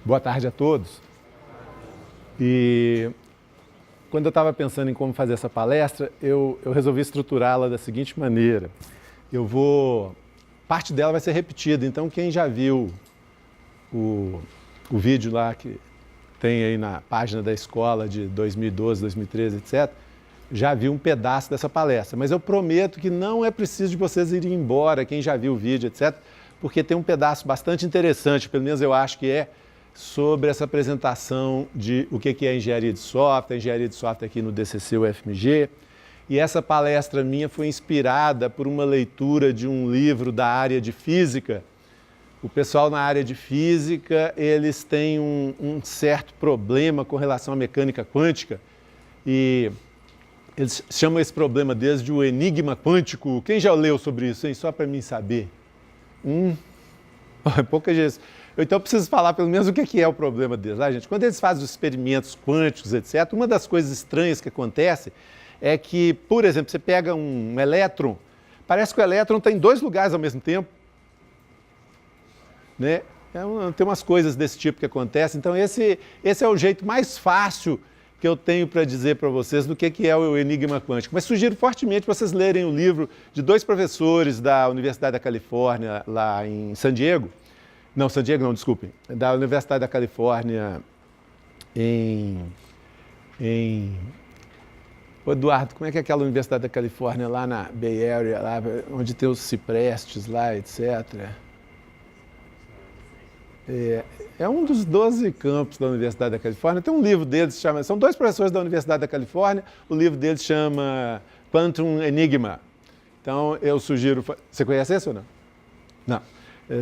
Boa tarde a todos. E quando eu estava pensando em como fazer essa palestra, eu resolvi estruturá-la da seguinte maneira. Parte dela vai ser repetida, então quem já viu o vídeo lá que tem aí na página da escola de 2012, 2013, etc., já viu um pedaço dessa palestra. Mas eu prometo que não é preciso de vocês irem embora, quem já viu o vídeo, etc., porque tem um pedaço bastante interessante, pelo menos eu acho que é, sobre essa apresentação de o que é engenharia de software aqui no DCC UFMG. E essa palestra minha foi inspirada por uma leitura de um livro da área de física. O pessoal na área de física, eles têm um certo problema com relação à mecânica quântica e eles chamam esse problema deles de o enigma quântico. Quem já leu sobre isso, hein? Só para mim saber. Pouca gente. Então eu preciso falar pelo menos o que é o problema deles. Gente, quando eles fazem os experimentos quânticos, etc., uma das coisas estranhas que acontece é que, por exemplo, você pega um elétron, parece que o elétron está em dois lugares ao mesmo tempo. Né? Tem umas coisas desse tipo que acontecem. Então esse é o jeito mais fácil que eu tenho para dizer para vocês do que é o enigma quântico. Mas sugiro fortemente vocês lerem o livro de dois professores da Universidade da Califórnia, lá em San Diego. Não, San Diego não, desculpem. Da Universidade da Califórnia Eduardo, como é que é aquela Universidade da Califórnia lá na Bay Area, lá onde tem os ciprestes lá, etc.? É um dos 12 campos da Universidade da Califórnia. Tem um livro deles, são dois professores da Universidade da Califórnia, o livro deles chama Quantum Enigma. Então eu sugiro... Você conhece esse ou não? Não.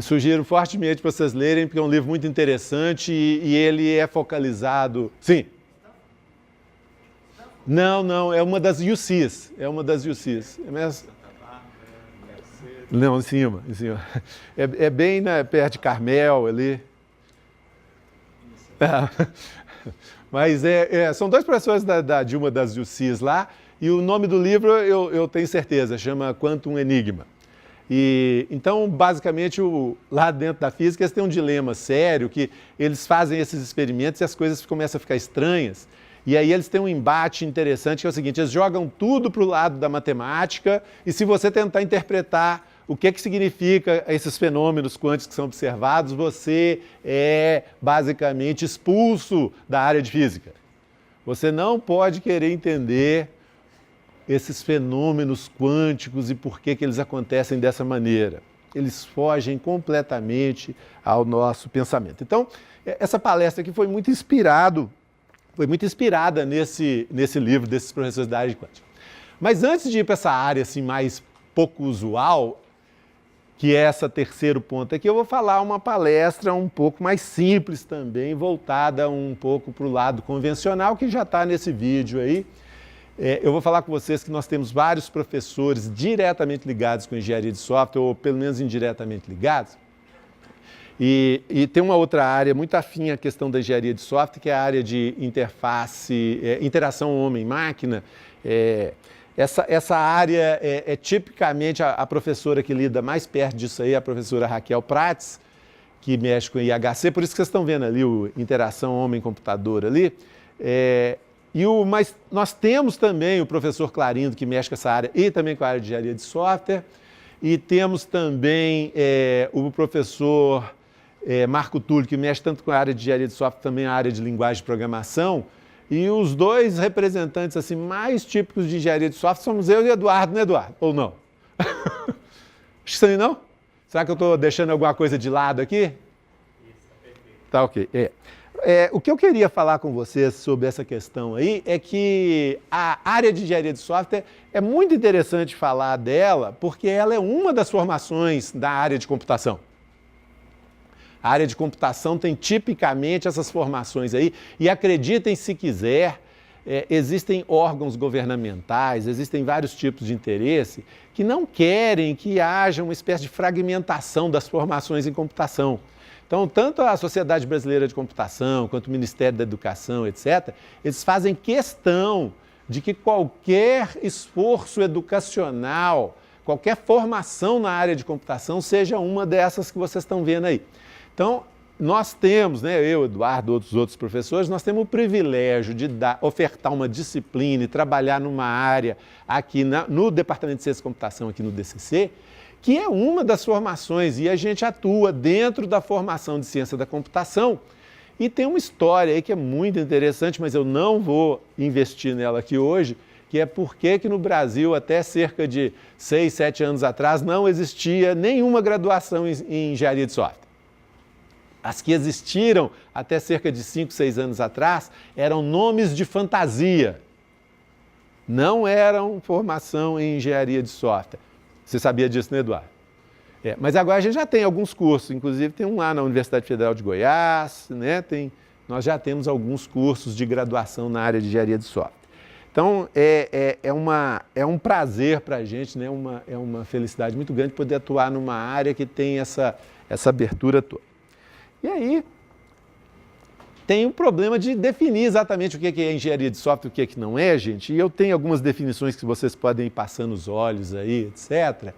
Sugiro fortemente para vocês lerem, porque é um livro muito interessante e ele é focalizado... Sim? Não, é uma das UCs. É uma das UCs. Não, em cima. É bem perto de Carmel ali. Mas são dois professores de uma das UCs lá, e o nome do livro eu tenho certeza, chama Quantum Enigma. Então, basicamente, lá dentro da física, eles têm um dilema sério, que eles fazem esses experimentos e as coisas começam a ficar estranhas. E aí eles têm um embate interessante, que é o seguinte, eles jogam tudo para o lado da matemática, e se você tentar interpretar o que significa esses fenômenos quânticos que são observados, você é basicamente expulso da área de física. Você não pode querer entender esses fenômenos quânticos e por que eles acontecem dessa maneira. Eles fogem completamente ao nosso pensamento. Então, essa palestra aqui foi muito inspirada nesse livro desses professores da área de quântica. Mas antes de ir para essa área assim, mais pouco usual, que é esse terceiro ponto aqui, eu vou falar uma palestra um pouco mais simples também, voltada um pouco para o lado convencional, que já está nesse vídeo aí. Eu vou falar com vocês que nós temos vários professores diretamente ligados com engenharia de software, ou pelo menos indiretamente ligados. E tem uma outra área muito afim à questão da engenharia de software, que é a área de interface, interação homem-máquina. Essa área tipicamente a professora que lida mais perto disso aí, a professora Raquel Prates, que mexe com IHC, por isso que vocês estão vendo ali o interação homem-computador ali. Mas nós temos também o professor Clarindo, que mexe com essa área e também com a área de engenharia de software, e temos também o professor Marco Túlio, que mexe tanto com a área de engenharia de software, também a área de linguagem de programação. E os dois representantes assim, mais típicos de engenharia de software somos eu e Eduardo, né, Eduardo? Ou não? Acho que sim, não? Será que eu estou deixando alguma coisa de lado aqui? Tá ok. O que eu queria falar com vocês sobre essa questão aí é que a área de engenharia de software é muito interessante falar dela porque ela é uma das formações da área de computação. A área de computação tem tipicamente essas formações aí, e acreditem se quiser, existem órgãos governamentais, existem vários tipos de interesse que não querem que haja uma espécie de fragmentação das formações em computação. Então, tanto a Sociedade Brasileira de Computação, quanto o Ministério da Educação, etc., eles fazem questão de que qualquer esforço educacional, qualquer formação na área de computação seja uma dessas que vocês estão vendo aí. Então, nós temos, né, eu, Eduardo, outros professores, nós temos o privilégio de ofertar uma disciplina e trabalhar numa área aqui no Departamento de Ciência e Computação, aqui no DCC, que é uma das formações, e a gente atua dentro da formação de Ciência da Computação. E tem uma história aí que é muito interessante, mas eu não vou investir nela aqui hoje, que é porque que no Brasil, até cerca de 6, 7 anos atrás, não existia nenhuma graduação em engenharia de software. As que existiram até cerca de 5, 6 anos atrás eram nomes de fantasia. Não eram formação em engenharia de software. Você sabia disso, né, Eduardo? Mas agora a gente já tem alguns cursos, inclusive tem um lá na Universidade Federal de Goiás, né? Nós já temos alguns cursos de graduação na área de engenharia de software. Então, é um prazer para a gente, né? É uma felicidade muito grande poder atuar numa área que tem essa abertura toda. E aí, tem o problema de definir exatamente o que é engenharia de software e o que não é, gente. E eu tenho algumas definições que vocês podem ir passando os olhos aí, etc.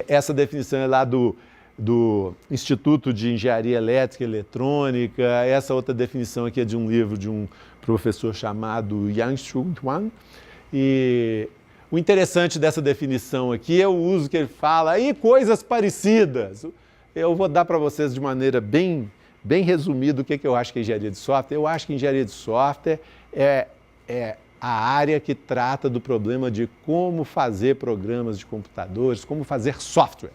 Essa definição é lá do Instituto de Engenharia Elétrica e Eletrônica. Essa outra definição aqui é de um livro de um professor chamado Yang-Chul Huang. E o interessante dessa definição aqui é o uso que ele fala, e coisas parecidas. Eu vou dar para vocês de maneira bem resumida o que eu acho que é engenharia de software. Eu acho que engenharia de software é a área que trata do problema de como fazer programas de computadores, como fazer software.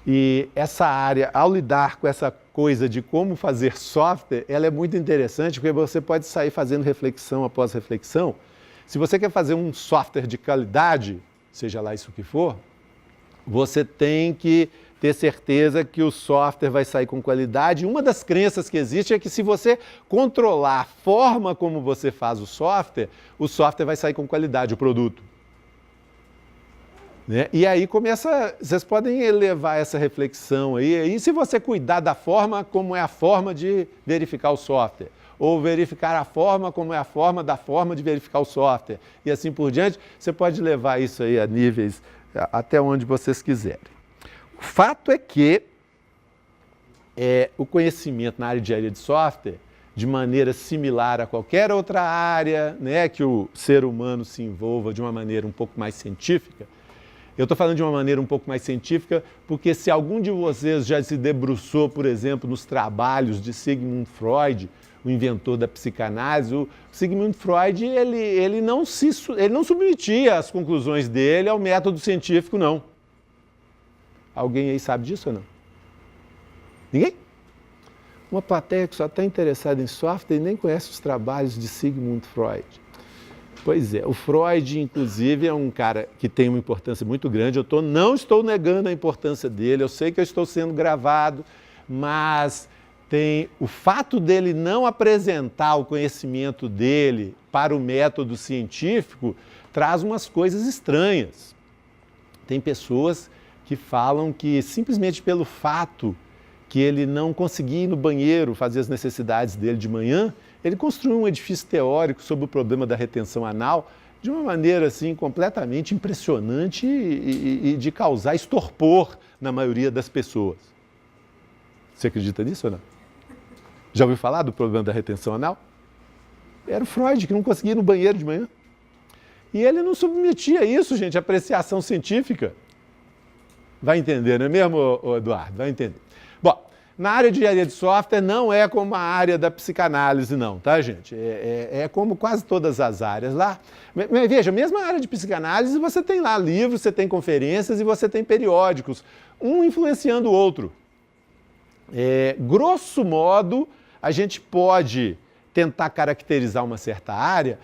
E essa área, ao lidar com essa coisa de como fazer software, ela é muito interessante, porque você pode sair fazendo reflexão após reflexão. Se você quer fazer um software de qualidade, seja lá isso que for, você tem que ter certeza que o software vai sair com qualidade. Uma das crenças que existe é que se você controlar a forma como você faz o software vai sair com qualidade, o produto. Né? E aí vocês podem elevar essa reflexão aí, e se você cuidar da forma como é a forma de verificar o software, ou verificar a forma como é a forma da forma de verificar o software, e assim por diante, você pode levar isso aí a níveis até onde vocês quiserem. O fato é que o conhecimento na área de engenharia de software, de maneira similar a qualquer outra área, né, que o ser humano se envolva de uma maneira um pouco mais científica. Eu estou falando de uma maneira um pouco mais científica porque se algum de vocês já se debruçou, por exemplo, nos trabalhos de Sigmund Freud, o inventor da psicanálise, o Sigmund Freud ele não submetia as conclusões dele ao método científico, não. Alguém aí sabe disso ou não? Ninguém? Uma plateia que só está interessada em software e nem conhece os trabalhos de Sigmund Freud. Pois é, o Freud, inclusive, é um cara que tem uma importância muito grande. Não estou negando a importância dele, eu sei que eu estou sendo gravado, mas o fato dele não apresentar o conhecimento dele para o método científico traz umas coisas estranhas. Tem pessoas que falam que simplesmente pelo fato que ele não conseguia ir no banheiro fazer as necessidades dele de manhã, ele construiu um edifício teórico sobre o problema da retenção anal de uma maneira assim completamente impressionante e de causar estorpor na maioria das pessoas. Você acredita nisso ou não? Já ouviu falar do problema da retenção anal? Era o Freud que não conseguia ir no banheiro de manhã. E ele não submetia isso, gente, à apreciação científica. Vai entender, não é mesmo, Eduardo? Vai entender. Bom, na área de engenharia de software não é como a área da psicanálise não, tá, gente? É como quase todas as áreas lá. Mas veja, mesmo a área de psicanálise, você tem lá livros, você tem conferências e você tem periódicos, um influenciando o outro. Grosso modo, a gente pode tentar caracterizar uma certa área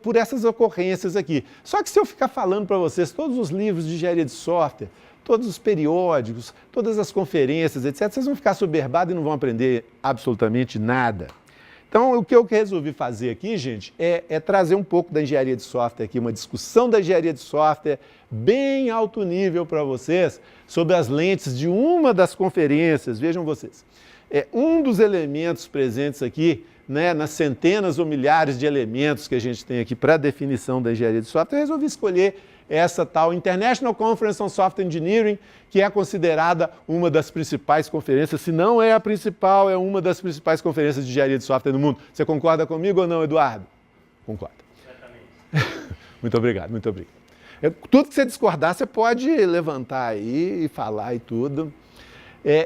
por essas ocorrências aqui. Só que se eu ficar falando para vocês todos os livros de engenharia de software, todos os periódicos, todas as conferências, etc., vocês vão ficar soberbados e não vão aprender absolutamente nada. Então, o que eu resolvi fazer aqui, gente, é trazer um pouco da engenharia de software aqui, uma discussão da engenharia de software bem alto nível para vocês, sobre as lentes de uma das conferências. Vejam vocês, um dos elementos presentes aqui, né, nas centenas ou milhares de elementos que a gente tem aqui para a definição da engenharia de software, eu resolvi escolher essa tal International Conference on Software Engineering, que é considerada uma das principais conferências, se não é a principal, é uma das principais conferências de engenharia de software no mundo. Você concorda comigo ou não, Eduardo? Concorda. Certamente. Muito obrigado, muito obrigado. Tudo que você discordar, você pode levantar aí e falar e tudo.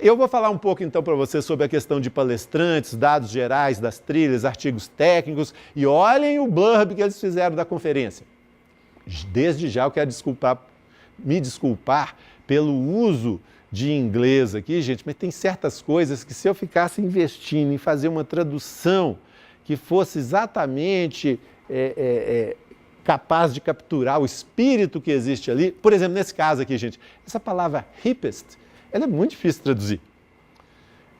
Eu vou falar um pouco então para você sobre a questão de palestrantes, dados gerais das trilhas, artigos técnicos, e olhem o blurb que eles fizeram da conferência. Desde já eu quero me desculpar pelo uso de inglês aqui, gente, mas tem certas coisas que se eu ficasse investindo em fazer uma tradução que fosse exatamente capaz de capturar o espírito que existe ali, por exemplo, nesse caso aqui, gente, essa palavra hippest, ela é muito difícil de traduzir.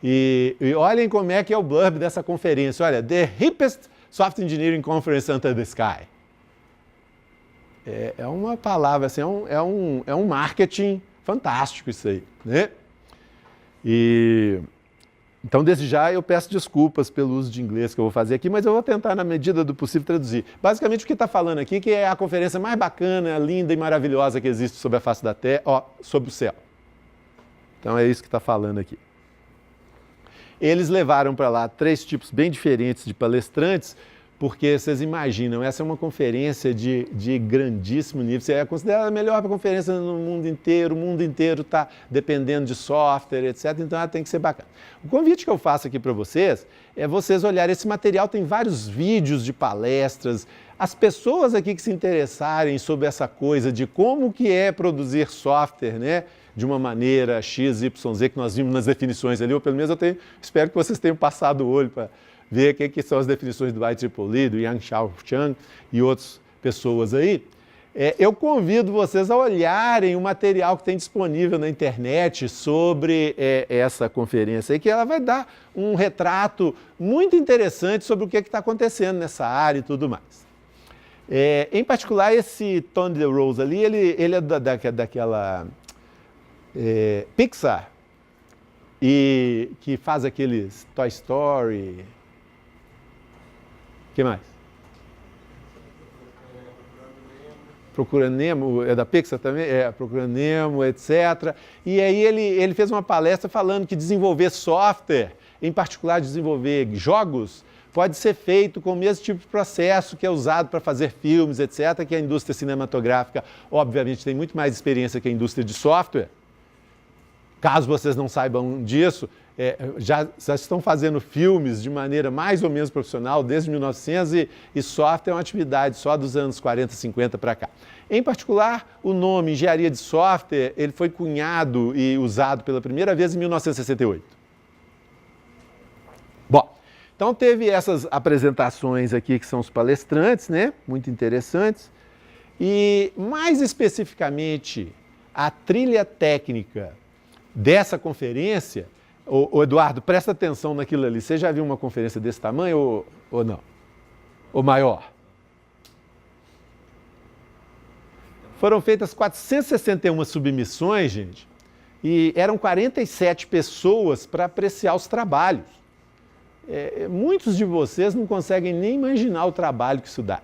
E olhem como é que é o blurb dessa conferência. Olha, The Hippest Software Engineering Conference Under the Sky. É uma palavra, assim, é um marketing fantástico isso aí, né? Então, desde já, eu peço desculpas pelo uso de inglês que eu vou fazer aqui, mas eu vou tentar, na medida do possível, traduzir. Basicamente, o que está falando aqui que é a conferência mais bacana, linda e maravilhosa que existe sobre a face da Terra, sobre o céu. Então, é isso que está falando aqui. Eles levaram para lá 3 tipos bem diferentes de palestrantes, porque vocês imaginam, essa é uma conferência de grandíssimo nível. Você é considerada a melhor conferência no mundo inteiro, o mundo inteiro está dependendo de software, etc. Então ela tem que ser bacana. O convite que eu faço aqui para vocês é vocês olharem esse material, tem vários vídeos de palestras. As pessoas aqui que se interessarem sobre essa coisa de como que é produzir software, né? De uma maneira X, Y, Z, que nós vimos nas definições ali, ou pelo menos espero que vocês tenham passado o olho para ver o que são as definições do IEEE, do Yang Xiao Chang e outras pessoas aí. Eu convido vocês a olharem o material que tem disponível na internet sobre essa conferência aí, que ela vai dar um retrato muito interessante sobre o que está acontecendo nessa área e tudo mais. Em particular, esse Tony DeRose ali, ele é daquela Pixar, e que faz aqueles Toy Story. O que mais? Procurando Nemo, é da Pixar também? Procurando Nemo, etc. E aí ele fez uma palestra falando que desenvolver software, em particular desenvolver jogos, pode ser feito com o mesmo tipo de processo que é usado para fazer filmes, etc., que a indústria cinematográfica, obviamente, tem muito mais experiência que a indústria de software. Caso vocês não saibam disso, já estão fazendo filmes de maneira mais ou menos profissional desde 1900 e software é uma atividade só dos anos 40, 50 para cá. Em particular, o nome engenharia de software ele foi cunhado e usado pela primeira vez em 1968. Bom, então teve essas apresentações aqui que são os palestrantes, né? Muito interessantes. E mais especificamente, a trilha técnica dessa conferência. Ô Eduardo, presta atenção naquilo ali. Você já viu uma conferência desse tamanho ou não? Ou maior? Foram feitas 461 submissões, gente, e eram 47 pessoas para apreciar os trabalhos. Muitos de vocês não conseguem nem imaginar o trabalho que isso dá.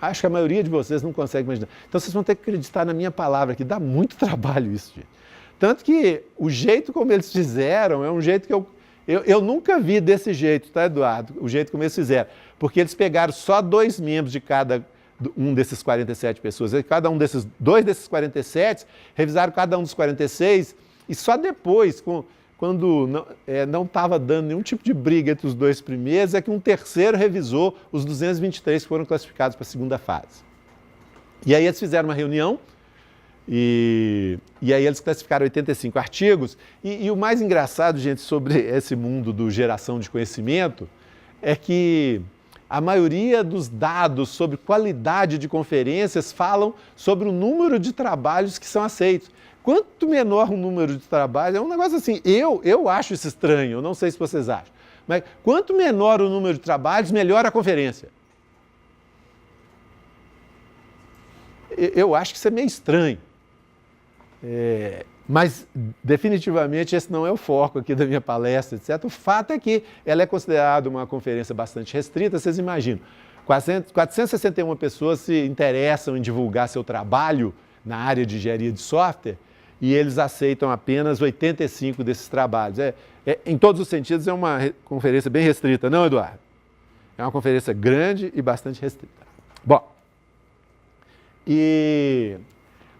Acho que a maioria de vocês não consegue imaginar. Então vocês vão ter que acreditar na minha palavra, que dá muito trabalho isso, gente. Tanto que o jeito como eles fizeram é um jeito que eu nunca vi desse jeito, tá, Eduardo? O jeito como eles fizeram. Porque eles pegaram só 2 membros de cada um desses 47 pessoas. Cada um desses 2 desses 47, revisaram cada um dos 46 e só depois, quando não estava dando nenhum tipo de briga entre os 2 primeiros, é que um terceiro revisou os 223 que foram classificados para a segunda fase. E aí eles fizeram uma reunião, e aí eles classificaram 85 artigos, e o mais engraçado, gente, sobre esse mundo do geração de conhecimento, é que a maioria dos dados sobre qualidade de conferências falam sobre o número de trabalhos que são aceitos. Quanto menor o número de trabalhos, é um negócio assim, eu acho isso estranho, eu não sei se vocês acham, mas quanto menor o número de trabalhos, melhor a conferência. Eu acho que isso é meio estranho. Mas, definitivamente, esse não é o foco aqui da minha palestra, etc. O fato é que ela é considerada uma conferência bastante restrita, vocês imaginam. 461 pessoas se interessam em divulgar seu trabalho na área de engenharia de software e eles aceitam apenas 85 desses trabalhos. Em todos os sentidos, é uma conferência bem restrita, não, Eduardo? É uma conferência grande e bastante restrita. Bom, e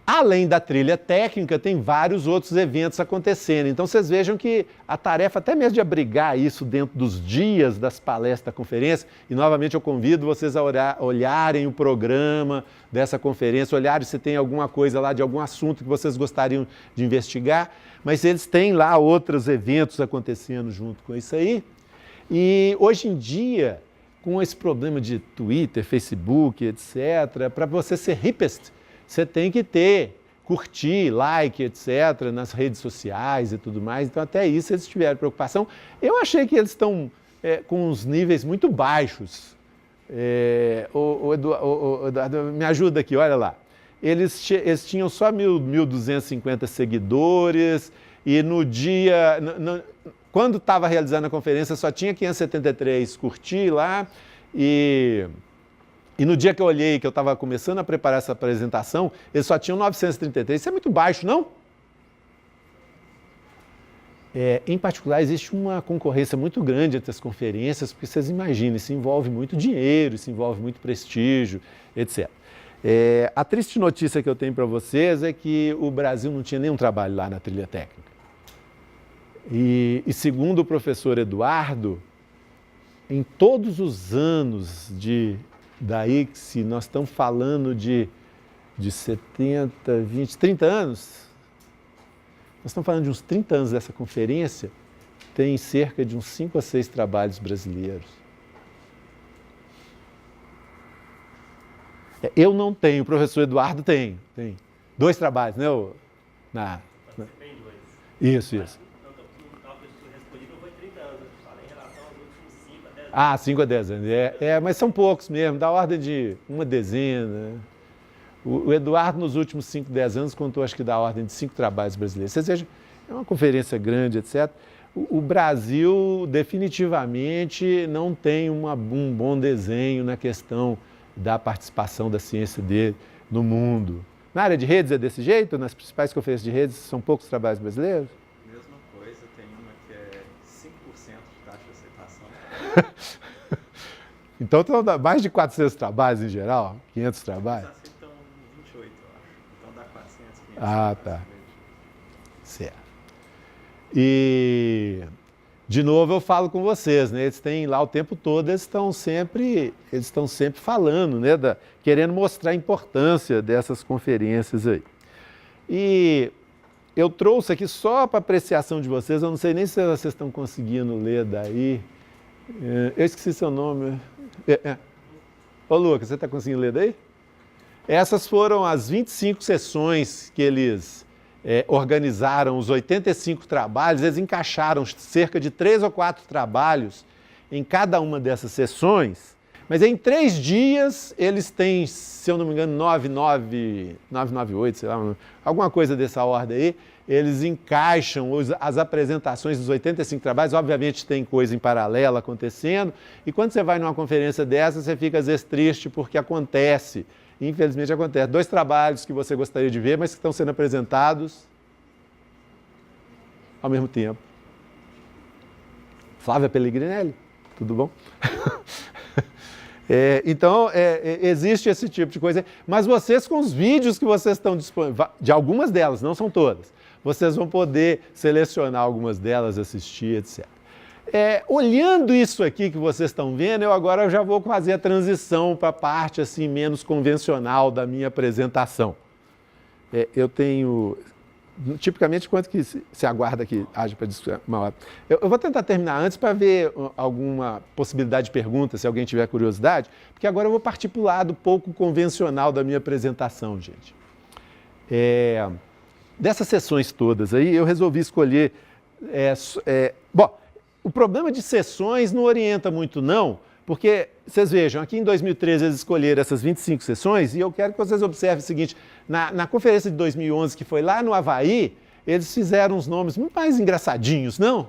além da trilha técnica, tem vários outros eventos acontecendo. Então, vocês vejam que a tarefa, até mesmo de abrigar isso dentro dos dias das palestras da conferência, e novamente eu convido vocês a olharem o programa dessa conferência, olharem se tem alguma coisa lá de algum assunto que vocês gostariam de investigar, mas eles têm lá outros eventos acontecendo junto com isso aí. E hoje em dia, com esse problema de Twitter, Facebook, etc., para você ser hipest, você tem que curtir, like, etc., nas redes sociais e tudo mais. Então, até isso eles tiveram preocupação. Eu achei que eles estão com uns níveis muito baixos. Eduardo, me ajuda aqui, olha lá. Eles tinham só 1.250 seguidores e no dia... Quando estava realizando a conferência, só tinha 573 curtir lá e no dia que eu olhei, que eu estava começando a preparar essa apresentação, eles só tinham 933. Isso é muito baixo, não? Em particular, existe uma concorrência muito grande entre as conferências, porque vocês imaginem, isso envolve muito dinheiro, isso envolve muito prestígio, etc. A triste notícia que eu tenho para vocês é que o Brasil não tinha nenhum trabalho lá na trilha técnica. E segundo o professor Eduardo, em todos os anos daí, se nós estamos falando de 70, 20, 30 anos, nós estamos falando de uns 30 anos dessa conferência, tem cerca de uns 5 a 6 trabalhos brasileiros. Eu não tenho, o professor Eduardo tem 2 trabalhos, né? Isso. Ah, 5 a 10 anos. Mas são poucos mesmo, da ordem de uma dezena. O Eduardo, nos últimos 5, 10 anos, contou, acho que da ordem de 5 trabalhos brasileiros. Vocês vejam, é uma conferência grande, etc. O Brasil, definitivamente, não tem um bom desenho na questão da participação da ciência dele no mundo. Na área de redes é desse jeito? Nas principais conferências de redes, são poucos trabalhos brasileiros? Mesma coisa, tem uma que é 5% de taxa de aceitação. Então, estão mais de 400 trabalhos em geral? 500 trabalhos? Eles aceitam 28, eu acho. Então dá 400, 500. Ah, tá. Certo. E, de novo, eu falo com vocês, né? Eles têm lá o tempo todo, eles estão sempre falando, né? Querendo mostrar a importância dessas conferências aí. E eu trouxe aqui só para apreciação de vocês, eu não sei nem se vocês estão conseguindo ler daí. Eu esqueci seu nome. Ô, Lucas, você está conseguindo ler daí? Essas foram as 25 sessões que eles organizaram, os 85 trabalhos, eles encaixaram cerca de 3 ou 4 trabalhos em cada uma dessas sessões, mas em 3 dias eles têm, se eu não me engano, 998, sei lá, alguma coisa dessa ordem aí, eles encaixam as apresentações dos 85 trabalhos, obviamente tem coisa em paralelo acontecendo, e quando você vai numa conferência dessa, você fica às vezes triste porque acontece, infelizmente acontece, 2 trabalhos que você gostaria de ver, mas que estão sendo apresentados ao mesmo tempo. Flávia Pellegrinelli, tudo bom? Então, existe esse tipo de coisa, mas vocês com os vídeos que vocês estão disponíveis, de algumas delas, não são todas, vocês vão poder selecionar algumas delas, assistir, etc. Olhando isso aqui que vocês estão vendo, eu agora já vou fazer a transição para a parte assim, menos convencional da minha apresentação. Eu tenho... Tipicamente, quanto que se aguarda que haja para discutir uma hora? Eu vou tentar terminar antes para ver alguma possibilidade de pergunta, se alguém tiver curiosidade, porque agora eu vou partir para o lado pouco convencional da minha apresentação, gente. Dessas sessões todas aí, eu resolvi escolher... Bom, o problema de sessões não orienta muito, não, porque, vocês vejam, aqui em 2013 eles escolheram essas 25 sessões e eu quero que vocês observem o seguinte, na conferência de 2011, que foi lá no Havaí, eles fizeram uns nomes muito mais engraçadinhos, não?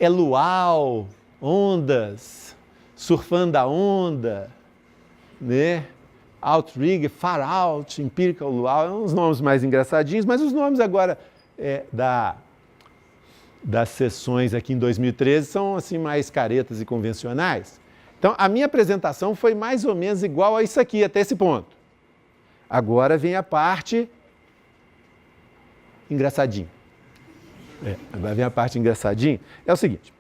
Luau, Ondas, surfando a onda, né? Outrigger, Far Out, Empirical Luau, uns nomes mais engraçadinhos, mas os nomes agora das sessões aqui em 2013 são assim mais caretas e convencionais. Então, a minha apresentação foi mais ou menos igual a isso aqui, até esse ponto. Agora vem a parte engraçadinha. Agora vem a parte engraçadinha. É o seguinte,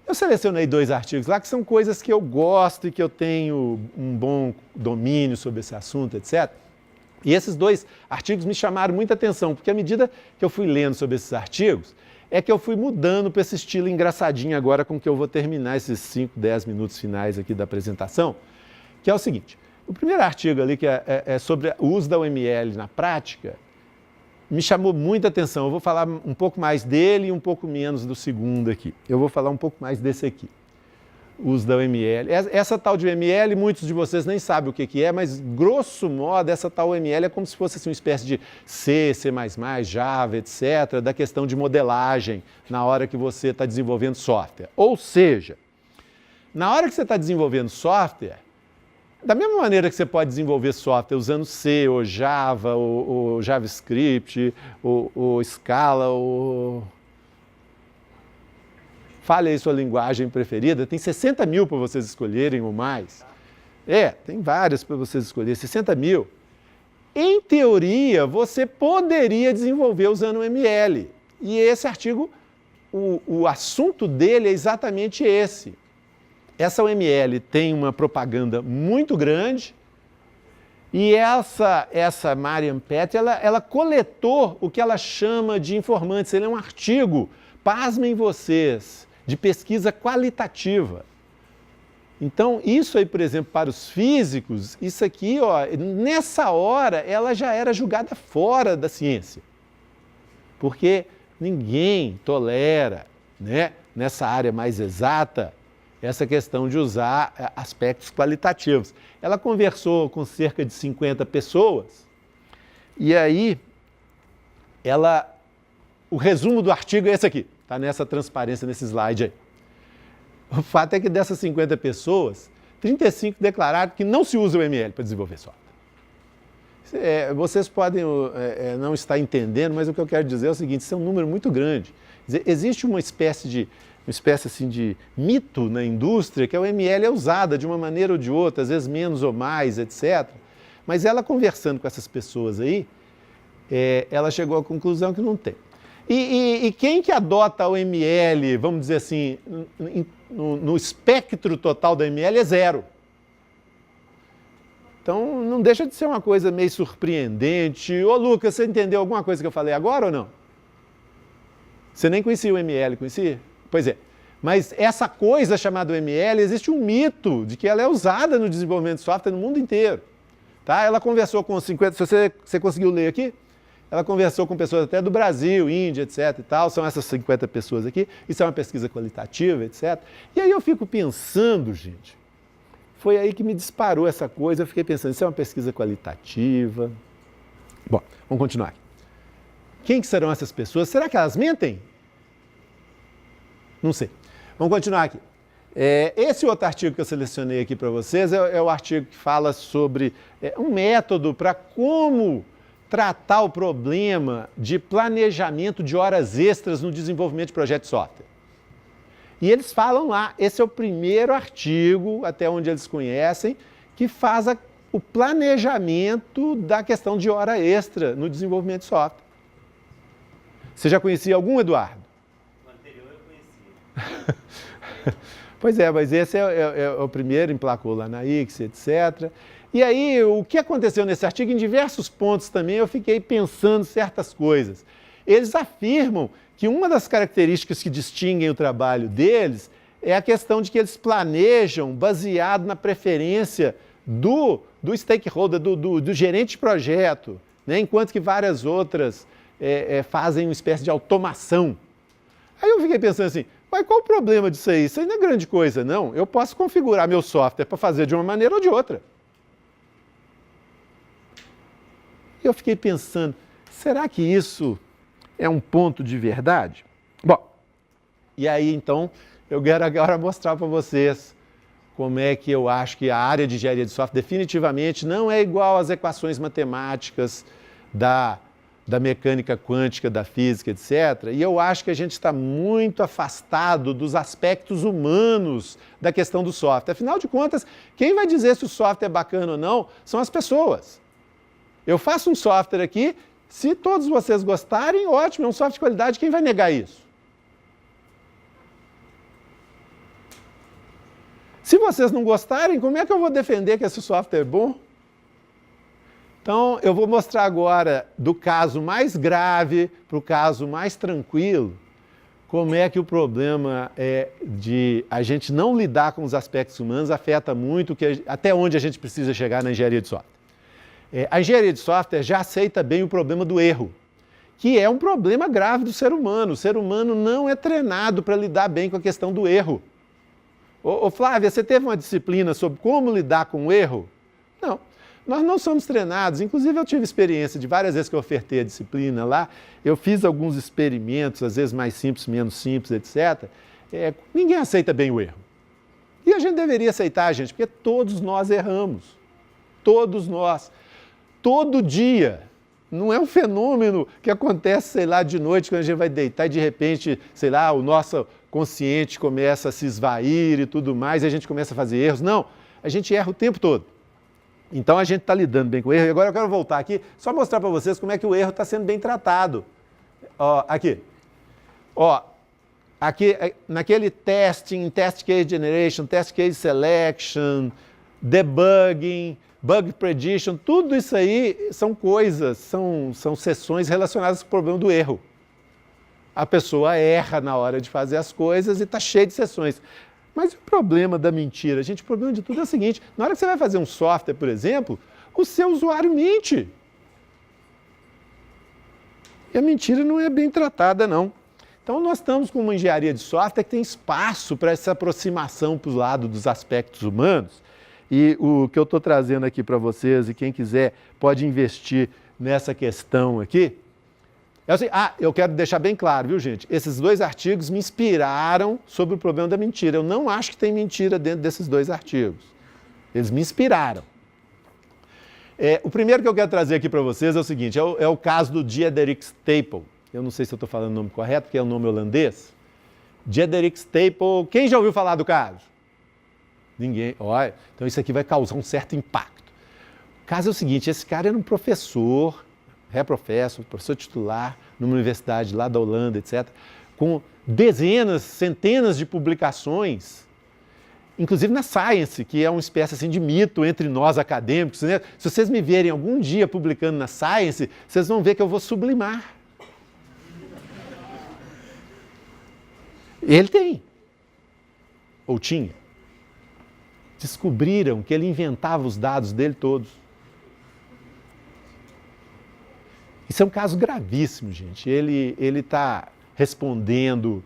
eu selecionei 2 artigos lá que são coisas que eu gosto e que eu tenho um bom domínio sobre esse assunto, etc. E esses 2 artigos me chamaram muita atenção, porque à medida que eu fui lendo sobre esses artigos, é que eu fui mudando para esse estilo engraçadinho agora com que eu vou terminar esses 5, 10 minutos finais aqui da apresentação, que é o seguinte, o primeiro artigo ali, que é sobre o uso da UML na prática, me chamou muita atenção. Eu vou falar um pouco mais dele e um pouco menos do segundo aqui. Eu vou falar um pouco mais desse aqui, o uso da UML. Essa tal de UML, muitos de vocês nem sabem o que é, mas grosso modo essa tal UML é como se fosse assim, uma espécie de C, C++, Java, etc., da questão de modelagem na hora que você está desenvolvendo software. Ou seja, na hora que você está desenvolvendo software, da mesma maneira que você pode desenvolver software usando C, ou Java, ou JavaScript, ou Scala, ou... Fale aí sua linguagem preferida, tem 60 mil para vocês escolherem ou mais. Tem várias para vocês escolherem, 60 mil. Em teoria, você poderia desenvolver usando o ML. E esse artigo, o assunto dele é exatamente esse. Essa UML tem uma propaganda muito grande e essa Marian Pett, ela coletou o que ela chama de informantes. Ele é um artigo, pasmem vocês, de pesquisa qualitativa. Então, isso aí, por exemplo, para os físicos, isso aqui, ó, nessa hora, ela já era julgada fora da ciência. Porque ninguém tolera, né, nessa área mais exata, essa questão de usar aspectos qualitativos. Ela conversou com cerca de 50 pessoas e aí o resumo do artigo é esse aqui, está nessa transparência, nesse slide aí. O fato é que dessas 50 pessoas, 35 declararam que não se usa o ML para desenvolver software. Vocês podem não estar entendendo, mas o que eu quero dizer é o seguinte, isso é um número muito grande. Quer dizer, existe uma espécie assim, de mito na indústria que a UML é usada de uma maneira ou de outra, às vezes menos ou mais, etc. Mas ela conversando com essas pessoas aí, ela chegou à conclusão que não tem. E quem que adota a UML, vamos dizer assim, no espectro total da UML é 0. Então não deixa de ser uma coisa meio surpreendente. Ô Lucas, você entendeu alguma coisa que eu falei agora ou não? Você nem conhecia o UML, conhecia? Pois é, mas essa coisa chamada UML, existe um mito de que ela é usada no desenvolvimento de software no mundo inteiro. Tá? Ela conversou com 50, se você conseguiu ler aqui, ela conversou com pessoas até do Brasil, Índia, etc. e tal, são essas 50 pessoas aqui, isso é uma pesquisa qualitativa, etc. E aí eu fico pensando, gente, foi aí que me disparou essa coisa, eu fiquei pensando, isso é uma pesquisa qualitativa. Bom, vamos continuar aqui. Quem que serão essas pessoas? Será que elas mentem? Não sei. Vamos continuar aqui. Esse outro artigo que eu selecionei aqui para vocês é o artigo que fala sobre um método para como tratar o problema de planejamento de horas extras no desenvolvimento de projeto de software. E eles falam lá, esse é o primeiro artigo, até onde eles conhecem, que faz o planejamento da questão de hora extra no desenvolvimento de software. Você já conhecia algum, Eduardo? Pois é, mas esse é o primeiro, emplacou lá na IX, etc. E aí, o que aconteceu nesse artigo? Em diversos pontos também eu fiquei pensando certas coisas. Eles afirmam que uma das características que distinguem o trabalho deles é a questão de que eles planejam baseado na preferência do stakeholder, do gerente de projeto, né? Enquanto que várias outras fazem uma espécie de automação. Aí eu fiquei pensando assim, mas qual o problema disso aí? Isso aí não é grande coisa, não. Eu posso configurar meu software para fazer de uma maneira ou de outra. E eu fiquei pensando, será que isso é um ponto de verdade? Bom, e aí então eu quero agora mostrar para vocês como é que eu acho que a área de engenharia de software definitivamente não é igual às equações matemáticas da mecânica quântica, da física, etc. E eu acho que a gente está muito afastado dos aspectos humanos da questão do software. Afinal de contas, quem vai dizer se o software é bacana ou não são as pessoas. Eu faço um software aqui, se todos vocês gostarem, ótimo, é um software de qualidade, quem vai negar isso? Se vocês não gostarem, como é que eu vou defender que esse software é bom? Então, eu vou mostrar agora, do caso mais grave para o caso mais tranquilo, como é que o problema de a gente não lidar com os aspectos humanos afeta muito até onde a gente precisa chegar na engenharia de software. A engenharia de software já aceita bem o problema do erro, que é um problema grave do ser humano. O ser humano não é treinado para lidar bem com a questão do erro. Ô Flávia, você teve uma disciplina sobre como lidar com o erro? Não. Nós não somos treinados, inclusive eu tive experiência de várias vezes que eu ofertei a disciplina lá, eu fiz alguns experimentos, às vezes mais simples, menos simples, etc. Ninguém aceita bem o erro. E a gente deveria aceitar, gente, porque todos nós erramos. Todos nós. Todo dia. Não é um fenômeno que acontece, sei lá, de noite, quando a gente vai deitar e de repente, sei lá, o nosso consciente começa a se esvair e tudo mais, e a gente começa a fazer erros. Não, a gente erra o tempo todo. Então a gente está lidando bem com o erro. E agora eu quero voltar aqui, só mostrar para vocês como é que o erro está sendo bem tratado. Ó, aqui. Ó, aqui, naquele testing, test case generation, test case selection, debugging, bug prediction, tudo isso aí são coisas, são sessões relacionadas com o problema do erro. A pessoa erra na hora de fazer as coisas e está cheio de sessões. Mas o problema da mentira, gente, o problema de tudo é o seguinte, na hora que você vai fazer um software, por exemplo, o seu usuário mente. E a mentira não é bem tratada, não. Então nós estamos com uma engenharia de software que tem espaço para essa aproximação para o lado dos aspectos humanos. E o que eu estou trazendo aqui para vocês, e quem quiser pode investir nessa questão aqui, é assim, eu quero deixar bem claro, viu, gente? Esses dois artigos me inspiraram sobre o problema da mentira. Eu não acho que tem mentira dentro desses dois artigos. Eles me inspiraram. O primeiro que eu quero trazer aqui para vocês é o seguinte, é o caso do Diederik Stapel. Eu não sei se eu estou falando o nome correto, porque é um nome holandês. Diederik Stapel, quem já ouviu falar do caso? Ninguém. Olha, então isso aqui vai causar um certo impacto. O caso é o seguinte, esse cara era um professor, professor titular numa universidade lá da Holanda, etc., com dezenas, centenas de publicações, inclusive na Science, que é uma espécie assim, de mito entre nós acadêmicos. Né? Se vocês me verem algum dia publicando na Science, vocês vão ver que eu vou sublimar. Ele tem. Ou tinha. Descobriram que ele inventava os dados dele todos. Isso é um caso gravíssimo, gente. Ele está respondendo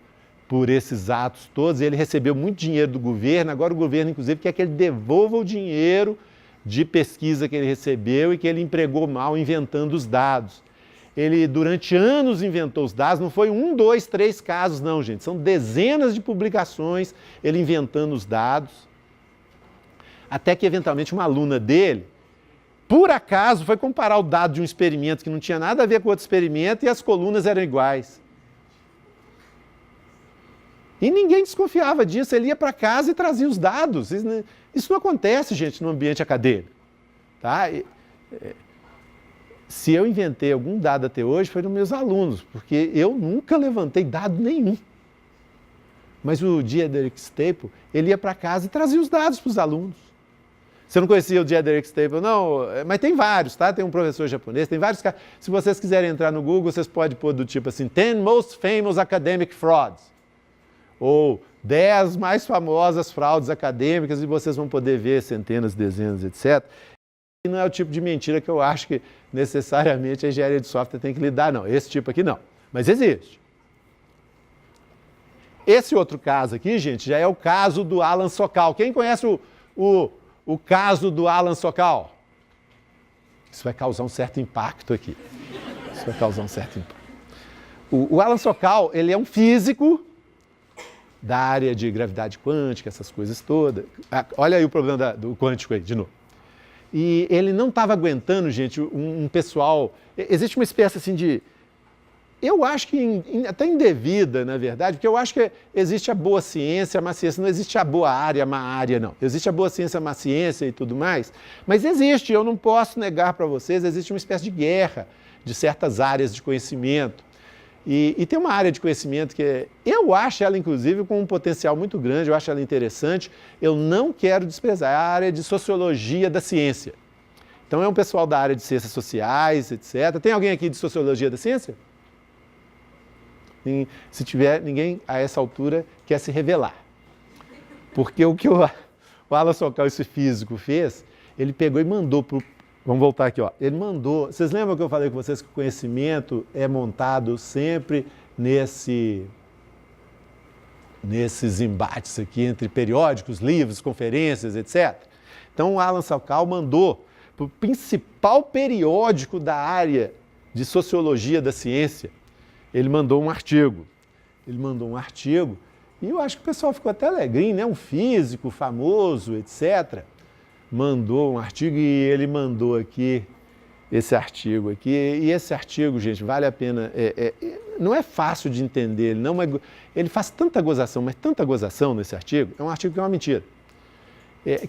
por esses atos todos. Ele recebeu muito dinheiro do governo. Agora o governo, inclusive, quer que ele devolva o dinheiro de pesquisa que ele recebeu e que ele empregou mal inventando os dados. Ele, durante anos, inventou os dados. Não foi 1, 2, 3 casos, não, gente. São dezenas de publicações ele inventando os dados. Até que, eventualmente, uma aluna dele, por acaso, foi comparar o dado de um experimento que não tinha nada a ver com outro experimento e as colunas eram iguais. E ninguém desconfiava disso, ele ia para casa e trazia os dados. Isso não acontece, gente, no ambiente acadêmico. Tá? Se eu inventei algum dado até hoje, foi dos meus alunos, porque eu nunca levantei dado nenhum. Mas o Diederik Stapel, ele ia para casa e trazia os dados para os alunos. Você não conhecia o Diederik Stapel? Não, mas tem vários, tá? Tem um professor japonês, tem vários casos. Se vocês quiserem entrar no Google, vocês podem pôr do tipo assim, 10 most famous academic frauds. Ou 10 mais famosas fraudes acadêmicas, e vocês vão poder ver centenas, dezenas, etc. E não é o tipo de mentira que eu acho que necessariamente a engenharia de software tem que lidar, não. Esse tipo aqui não, mas existe. Esse outro caso aqui, gente, já é o caso do Alan Sokal. Quem conhece o caso do Alan Sokal? Isso vai causar um certo impacto aqui. Isso vai causar um certo impacto. O Alan Sokal, ele é um físico da área de gravidade quântica, essas coisas todas. Olha aí o problema do quântico aí, de novo. E ele não estava aguentando, gente, um pessoal... Existe uma espécie assim de... Eu acho que até indevida, na verdade, porque eu acho que existe a boa ciência, a má ciência, não existe a boa área, a má área, não. Existe a boa ciência, a má ciência e tudo mais, mas existe, eu não posso negar para vocês, existe uma espécie de guerra de certas áreas de conhecimento. E tem uma área de conhecimento que eu acho ela, inclusive, com um potencial muito grande, eu acho ela interessante, eu não quero desprezar, é a área de sociologia da ciência. Então é um pessoal da área de ciências sociais, etc. Tem alguém aqui de sociologia da ciência? Se tiver, ninguém a essa altura quer se revelar. Porque o que o Alan Sokal, esse físico, fez, ele pegou e mandou para o... Vamos voltar aqui, ó. Ele mandou... Vocês lembram que eu falei com vocês que o conhecimento é montado sempre nesses embates aqui entre periódicos, livros, conferências, etc. Então o Alan Sokal mandou para o principal periódico da área de sociologia da ciência, ele mandou um artigo. E eu acho que o pessoal ficou até alegrinho, né? Um físico famoso, etc. Mandou um artigo e ele mandou aqui esse artigo aqui. E esse artigo, gente, vale a pena. Não é fácil de entender, ele faz tanta gozação, mas tanta gozação nesse artigo. É um artigo que é uma mentira.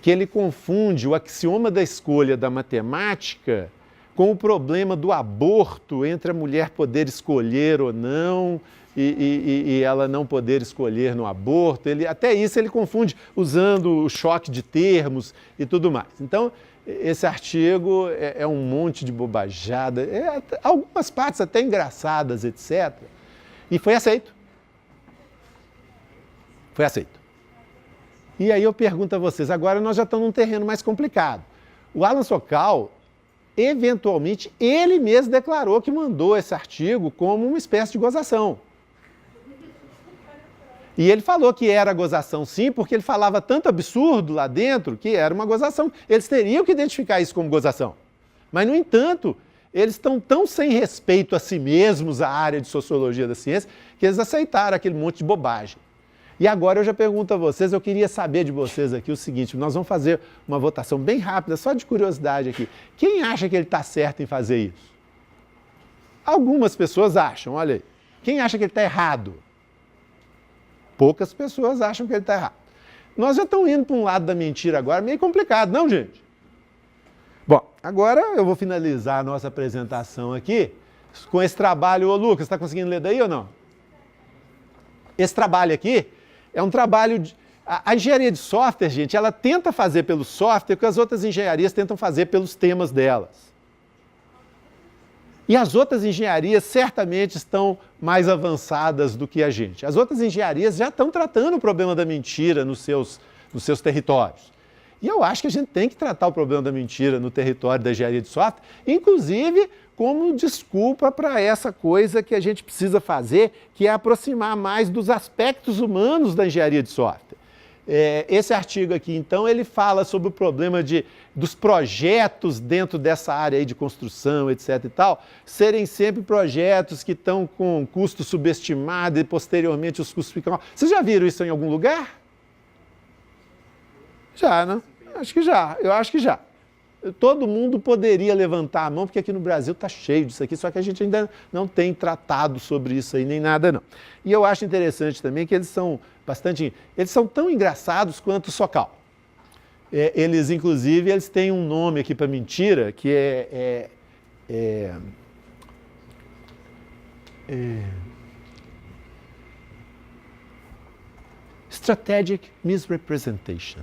Que ele confunde o axioma da escolha da matemática com o problema do aborto, entre a mulher poder escolher ou não e ela não poder escolher no aborto. Até isso ele confunde usando o choque de termos e tudo mais. Então, esse artigo é um monte de bobajada, algumas partes até engraçadas, etc. E foi aceito. Foi aceito. E aí eu pergunto a vocês, agora nós já estamos num terreno mais complicado. O Alan Sokal, eventualmente, ele mesmo declarou que mandou esse artigo como uma espécie de gozação. E ele falou que era gozação sim, porque ele falava tanto absurdo lá dentro que era uma gozação. Eles teriam que identificar isso como gozação. Mas, no entanto, eles estão tão sem respeito a si mesmos, a área de sociologia da ciência, que eles aceitaram aquele monte de bobagem. E agora eu já pergunto a vocês, eu queria saber de vocês aqui o seguinte, nós vamos fazer uma votação bem rápida, só de curiosidade aqui. Quem acha que ele está certo em fazer isso? Algumas pessoas acham, olha aí. Quem acha que ele está errado? Poucas pessoas acham que ele está errado. Nós já estamos indo para um lado da mentira agora, meio complicado, não, gente? Bom, agora eu vou finalizar a nossa apresentação aqui com esse trabalho. Ô, Lucas, está conseguindo ler daí ou não? Esse trabalho aqui é um trabalho... A engenharia de software, gente, ela tenta fazer pelo software o que as outras engenharias tentam fazer pelos temas delas. E as outras engenharias certamente estão mais avançadas do que a gente. As outras engenharias já estão tratando o problema da mentira nos seus territórios. E eu acho que a gente tem que tratar o problema da mentira no território da engenharia de software, inclusive como desculpa para essa coisa que a gente precisa fazer, que é aproximar mais dos aspectos humanos da engenharia de software. Esse artigo aqui, então, ele fala sobre o problema dos projetos dentro dessa área aí de construção, etc. e tal, serem sempre projetos que estão com custo subestimado e posteriormente os custos ficam... Vocês já viram isso em algum lugar? Já, né? Acho que já, eu acho que já. Todo mundo poderia levantar a mão, porque aqui no Brasil está cheio disso aqui, só que a gente ainda não tem tratado sobre isso aí, nem nada não. E eu acho interessante também que eles são tão engraçados quanto o Sokal. Eles, inclusive, eles têm um nome aqui para mentira, que Strategic Misrepresentation.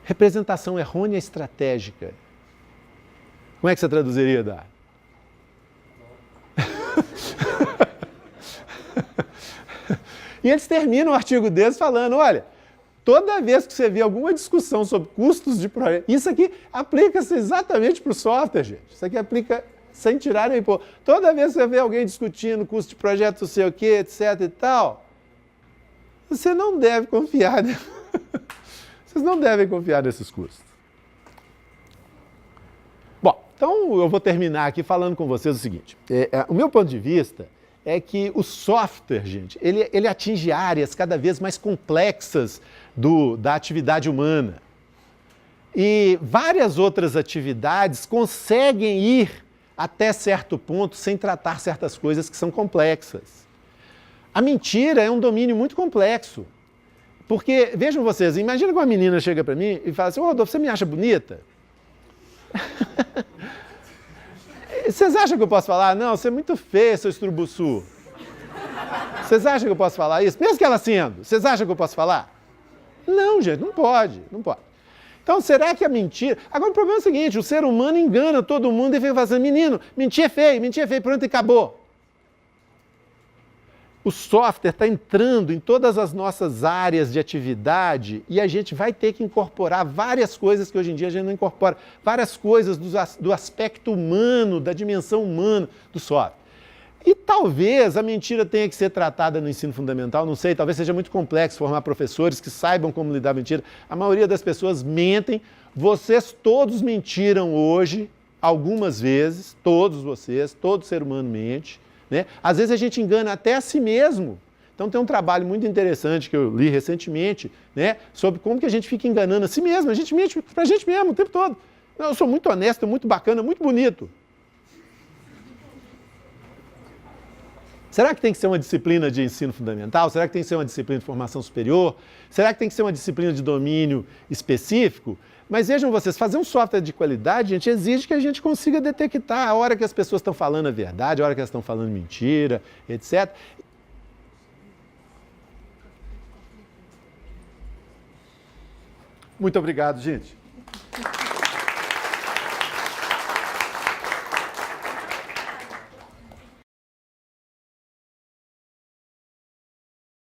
Representação errônea estratégica. Como é que você traduziria, Dar? E eles terminam o artigo deles falando, olha, toda vez que você vê alguma discussão sobre custos de projeto, isso aqui aplica-se exatamente para o software, gente. Isso aqui aplica sem tirar nem pôr. Toda vez que você vê alguém discutindo custo de projeto, não sei o quê, etc e tal, você não deve confiar, né? Vocês não devem confiar nesses custos. Bom, Então, eu vou terminar aqui falando com vocês o seguinte. O meu ponto de vista é que o software, gente, ele atinge áreas cada vez mais complexas da atividade humana. E várias outras atividades conseguem ir até certo ponto sem tratar certas coisas que são complexas. A mentira é um domínio muito complexo. Porque, vejam vocês, imagina que uma menina chega para mim e fala assim, ô Rodolfo, você me acha bonita? Vocês acham que eu posso falar? Não, você é muito feio, seu estrubuçu. Vocês acham que eu posso falar isso? Mesmo que ela sendo, vocês acham que eu posso falar? Não, gente, não pode, não pode. Então, será que a mentira... Agora, o problema é o seguinte, o ser humano engana todo mundo e fica fazendo, menino, mentir é feio, pronto, e acabou. O software está entrando em todas as nossas áreas de atividade e a gente vai ter que incorporar várias coisas que hoje em dia a gente não incorpora, várias coisas do aspecto humano, da dimensão humana do software. E talvez a mentira tenha que ser tratada no ensino fundamental, não sei, talvez seja muito complexo formar professores que saibam como lidar com mentira. A maioria das pessoas mentem, vocês todos mentiram hoje, algumas vezes, todos vocês, todo ser humano mente. Né? Às vezes a gente engana até a si mesmo. Então tem um trabalho muito interessante que eu li recentemente, né, sobre como que a gente fica enganando a si mesmo. A gente mente pra gente mesmo o tempo todo. Eu sou muito honesto, muito bacana, muito bonito. Será que tem que ser uma disciplina de ensino fundamental? Será que tem que ser uma disciplina de formação superior? Será que tem que ser uma disciplina de domínio específico? Mas vejam vocês, fazer um software de qualidade, gente, exige que a gente consiga detectar a hora que as pessoas estão falando a verdade, a hora que elas estão falando mentira, etc. Muito obrigado, gente.